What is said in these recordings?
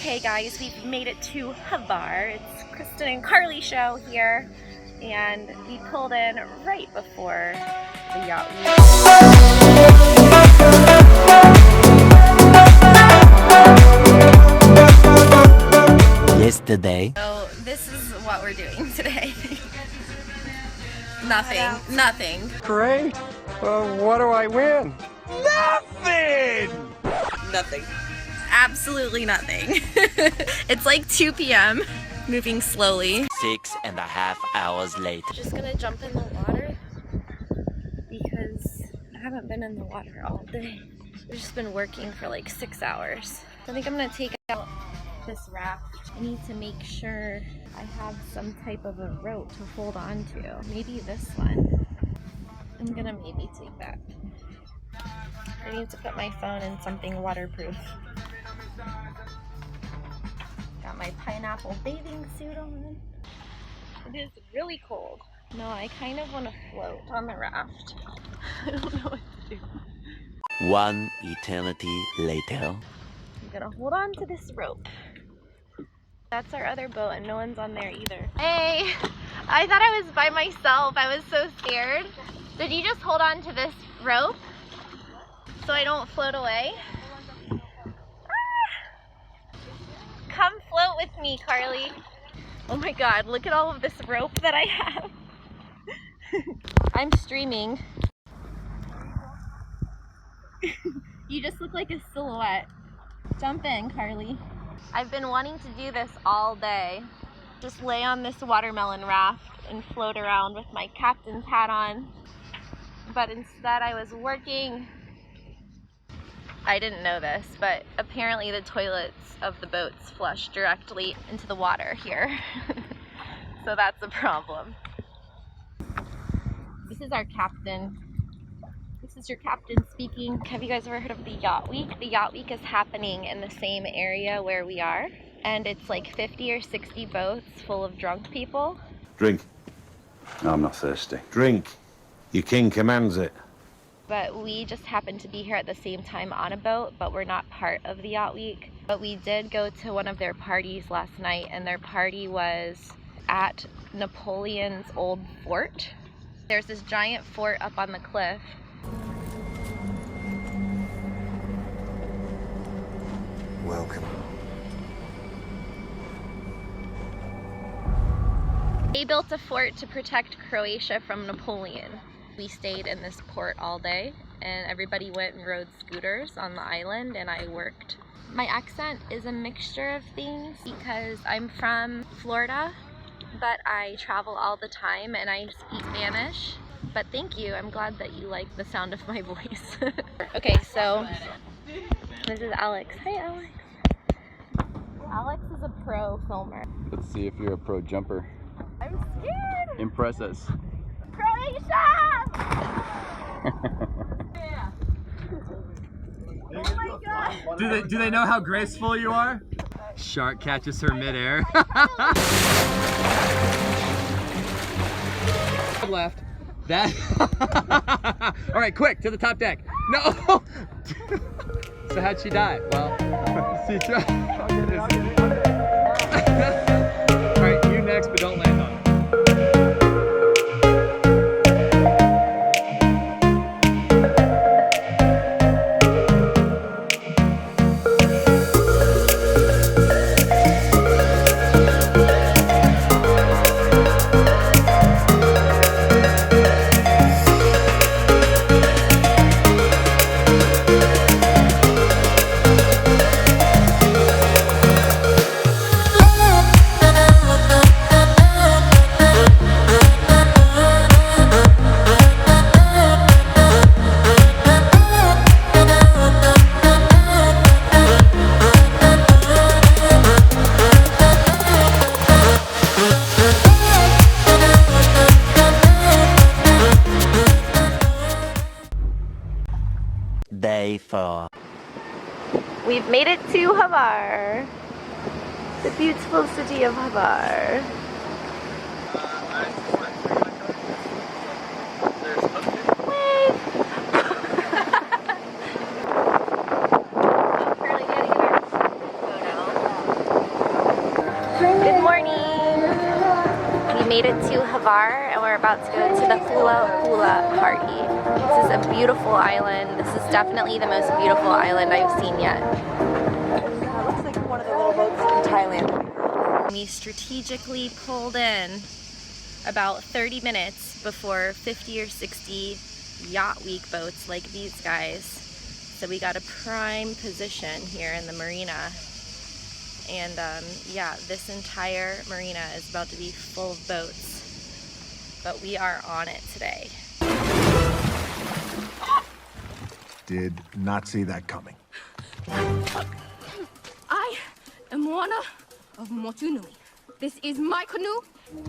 Okay guys, we've made it to Hvar. It's Kristin and Carly show here, and we pulled in right before the yacht week. Yesterday. So this is what we're doing today. Nothing. Great. What do I win? Nothing. Absolutely nothing. It's like 2 p.m. moving slowly. 6.5 hours later. Just gonna jump in the water because I haven't been in the water all day. I've just been working for like 6 hours. I think I'm gonna take out this raft. I need to make sure I have some type of a rope to hold on to. Maybe this one. I'm gonna maybe take that. I need to put my phone in something waterproof. Got my pineapple bathing suit on. It is really cold. No, I kind of want to float on the raft. I don't know what to do. One eternity later. I'm gonna hold on to this rope. That's our other boat and no one's on there either. Hey! I thought I was by myself. I was so scared. Did you just hold on to this rope so I don't float away? Come float with me, Carly. Oh my god, look at all of this rope that I have. I'm streaming. You just look like a silhouette. Jump in, Carly. I've been wanting to do this all day. Just lay on this watermelon raft and float around with my captain's hat on. But instead I was working. I didn't know this, but apparently the toilets of the boats flush directly into the water here. So that's a problem. This is our captain. This is your captain speaking. Have you guys ever heard of the Yacht Week? The Yacht Week is happening in the same area where we are, and it's like 50 or 60 boats full of drunk people. Drink. No, I'm not thirsty. Drink. Your king commands it. But we just happened to be here at the same time on a boat, but we're not part of the Yacht Week. But we did go to one of their parties last night, and their party was at Napoleon's old fort. There's this giant fort up on the cliff. Welcome. They built a fort to protect Croatia from Napoleon. We stayed in this port all day, and everybody went and rode scooters on the island, and I worked. My accent is a mixture of things because I'm from Florida, but I travel all the time and I speak Spanish. But thank you, I'm glad that you like the sound of my voice. Okay, so this is Alex. Hi, Alex. Alex is a pro filmer. Let's see if you're a pro jumper. I'm scared! Impress us. Croatia! Oh my god! Do they know how graceful you are? Shark catches her midair. Left. That. All right, quick to the top deck. No. So how'd she die? Well, she tried. All right, you next, but don't land on it. Day 4. We've made it to Hvar, the beautiful city of Hvar. Wave! Good morning! We made it to Hvar and we're about to go to the Hula Hula party. This is a beautiful island. This is definitely the most beautiful island I've seen yet. It looks like one of the little boats in Thailand. We strategically pulled in about 30 minutes before 50 or 60 Yacht Week boats like these guys. So we got a prime position here in the marina. And yeah, this entire marina is about to be full of boats. But we are on it today. Did not see that coming. I am Moana of Motunui. This is my canoe,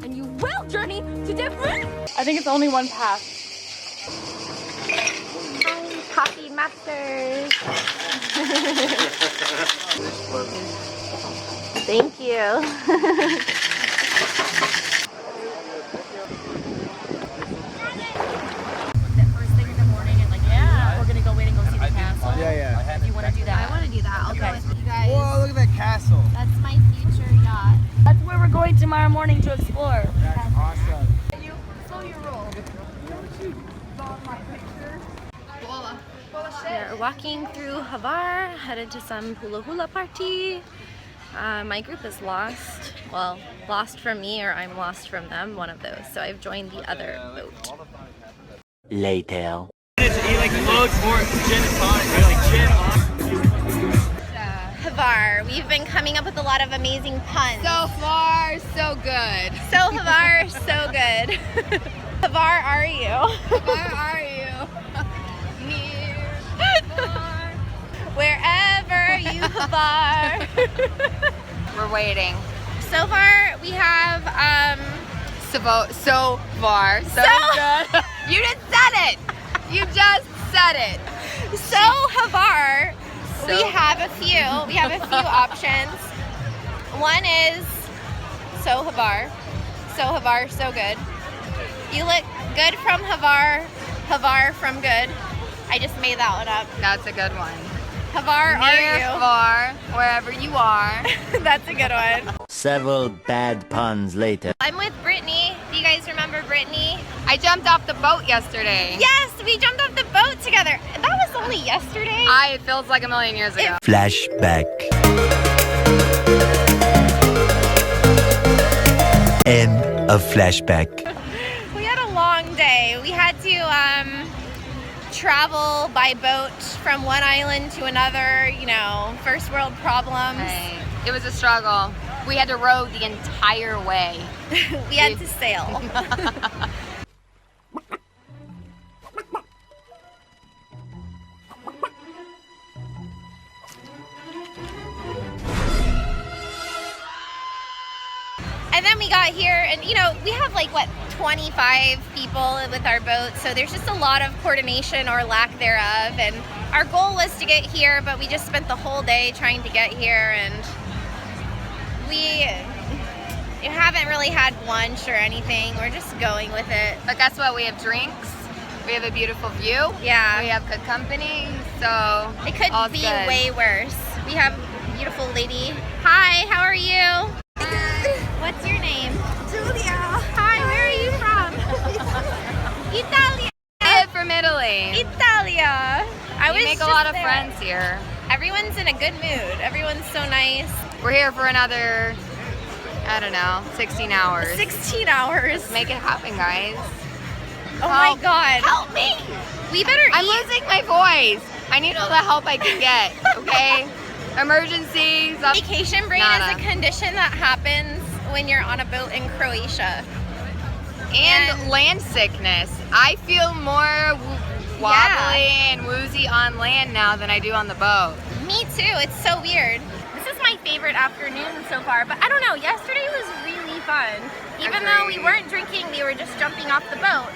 and you will journey to different. I think it's only one path. Hi, coffee masters. Thank you. First thing in the morning, and like, yeah, we're gonna go wait and go see the castle. Yeah. If you want to do that, I want to do that. I'll go with you guys. Whoa, look at that castle. That's my future yacht. That's where we're going tomorrow morning to explore. That's awesome. You slow your roll. We're walking through Hvar, headed to some Hula Hula party. My group is lost. Well, lost from me or I'm lost from them, one of those. So I've joined the other boat. Later. Hvar, we've been coming up with a lot of amazing puns. So far, so good. So Hvar, so good. Hvar are you? Where are you? Near, far. Wherever you Hvar. We're waiting. So far, we have So far, so good. You just said it. You just said it. so Hvar. We have a few options. One is so Hvar, so good. You look good from Hvar, Hvar from good. I just made that one up. That's a good one. Hvar are Near, you? far, wherever you are. That's a good one. Several bad puns later. I'm with Brittany. Do you guys remember Brittany? I jumped off the boat yesterday. Yes, we jumped off the boat together. That was only yesterday. It feels like a million years ago. Flashback. End of flashback. We had a long day. We had to travel by boat from one island to another, you know, first world problems. Right. It was a struggle. We had to row the entire way. We had to sail. And then we got here and, you know, we have like, what, 25 people with our boat. So there's just a lot of coordination or lack thereof. And our goal was to get here, but we just spent the whole day trying to get here. And we haven't really had lunch or anything. We're just going with it. But guess what? We have drinks. We have a beautiful view. Yeah. We have good company. So It could all's be good. way worse. We have a beautiful lady. Hi, how are you? What's your name? Julia. Hi, where are you from? Italia. From Italy. Italia. We make a lot of friends here. Everyone's in a good mood. Everyone's so nice. We're here for another, I don't know, 16 hours. 16 hours. Make it happen, guys. Oh my God. Help me! We better I'm eat. losing my voice. I need all the help I can get, okay? Emergencies. Vacation brain Nada. is a condition that happens when you're on a boat in Croatia. And land sickness. I feel more wobbly and woozy on land now than I do on the boat. Me too. It's so weird. This is my favorite afternoon so far, but I don't know. Yesterday was really fun. Even though we weren't drinking, we were just jumping off the boat.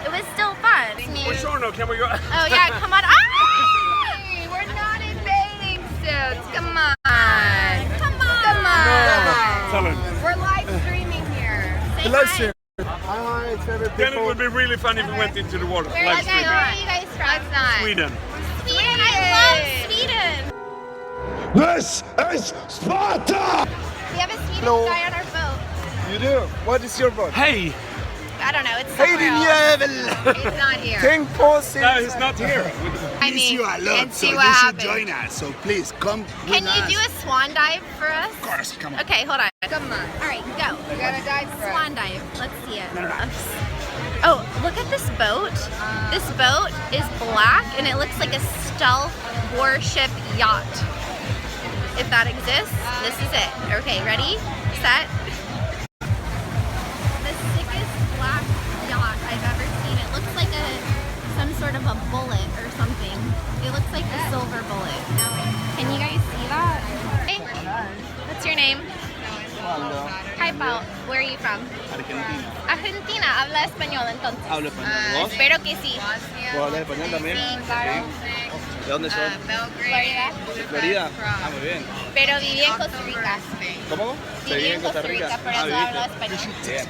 It was still fun. Can we go? Oh yeah, come on. Ah! Hey, we're not in bathing suits. Come on. Come on. Come on. Tell him. We're live streaming here. Say Let's hi. see. Hi, favorite Then it would be really fun if we went into the water. Where Live are stream. you guys from? Let's not. Sweden. Sweden. I love Sweden. This is Sparta! We have a Swedish Hello. guy on our boat. You do? What is your boat? Hey! I don't know. It's Hej somewhere din else. jävel! He's not here. Tänk på sin... No, he's not here. I Miss you a lot, and so see you what should happens. join us. So please come Can with you us. do a swan dive for us? Of course, come on. Okay, hold on. Come on. All right, go. You gotta dive for it. Swan dive. Let's see it. Oh, look at this boat. This boat is black and it looks like a stealth warship yacht. If that exists, this is it. Okay, ready, set. The sickest black yacht I've ever seen. It looks like some sort of a bullet or something. It looks like a silver bullet. Can you guys see that? Hey, what's your name? Hi, Pao. Where are you from? Argentina. Argentina. Habla español entonces. Hablo español. ¿Vos? Espero que sí. ¿Puedo hablar español también? Sí, claro. ¿De dónde sos? Florida. ¿De Florida? Ah, muy bien. Pero viví en Costa Rica. ¿Cómo? Viví en Costa Rica, por eso hablo español. Bien.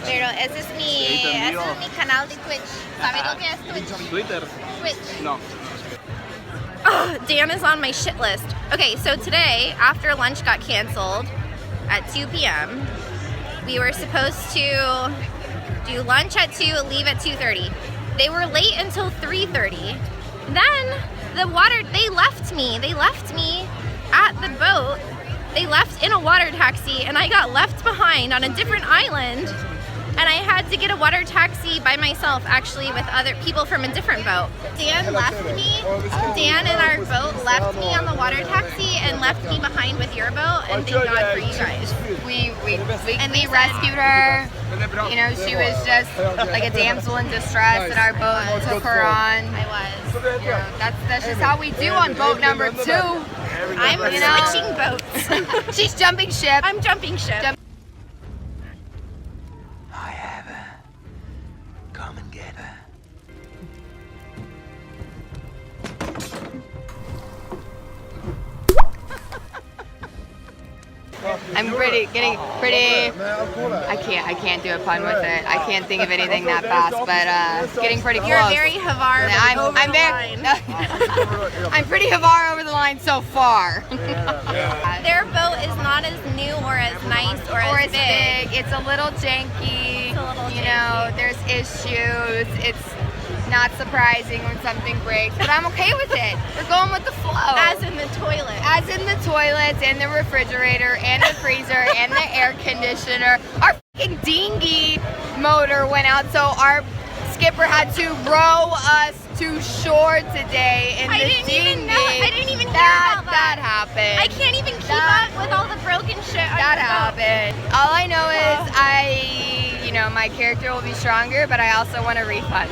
Pero ese es mi canal de Twitch. ¿Sabes lo que es Twitch? ¿Twitter? Twitch. No. Oh, Dan is on my shit list. Okay, so today, after lunch got canceled at 2 p.m., we were supposed to do lunch at 2, leave at 2:30. They were late until 3:30. Then they left me. They left me at the boat. They left in a water taxi and I got left behind on a different island. And I had to get a water taxi by myself, actually, with other people from a different boat. Dan left me. Dan and our boat left me on the water taxi and left me behind with your boat. And thank God for you guys. We rescued her. You know, she was just like a damsel in distress, and our boat took her on. I was. You know, that's just how we do on boat number 2. I'm switching boats. She's jumping ship. I'm jumping ship. I have her. Come and get her. I'm getting pretty. I can't do a pun with it. I can't think of anything that fast, but getting pretty close. You're very Hvar. I'm pretty Hvar over the line so far. Their boat is not as new or as nice or as big. It's a little janky. It's a little you know, there's issues. It's not surprising when something breaks, but I'm okay with it. We're going with the flow. As in the toilet. As in the toilets and the refrigerator and the freezer and the air conditioner. Our fucking dinghy motor went out, so our skipper had to row us to shore today in the dinghy. I didn't even hear about that. That happened. I can't even keep up with all the broken shit. That happened. All I know is my character will be stronger, but I also want a refund.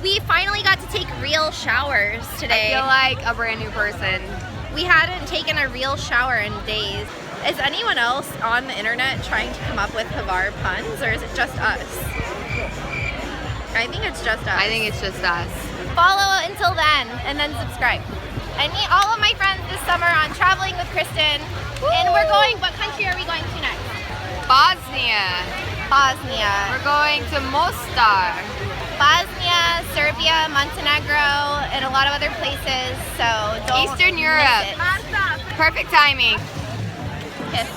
We finally got to take real showers today. I feel like a brand new person. We hadn't taken a real shower in days. Is anyone else on the internet trying to come up with Hvar puns, or is it just us? I think it's just us. I think it's just us. Follow until then, and then subscribe. And meet all of my friends this summer on Traveling with Kristin. Woo! And we're going, what country are we going to next? Bosnia. We're going to Mostar. Bosnia, Serbia, Montenegro, and a lot of other places, so don't Eastern Europe. Perfect timing. Kiss.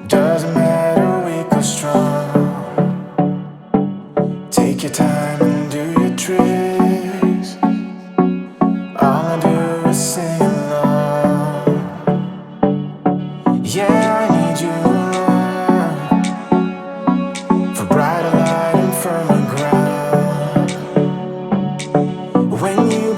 Doesn't matter, weak or strong. Take your time and do your tricks. All I do is sing along. Yeah, I need you around for brighter light and firmer ground. When you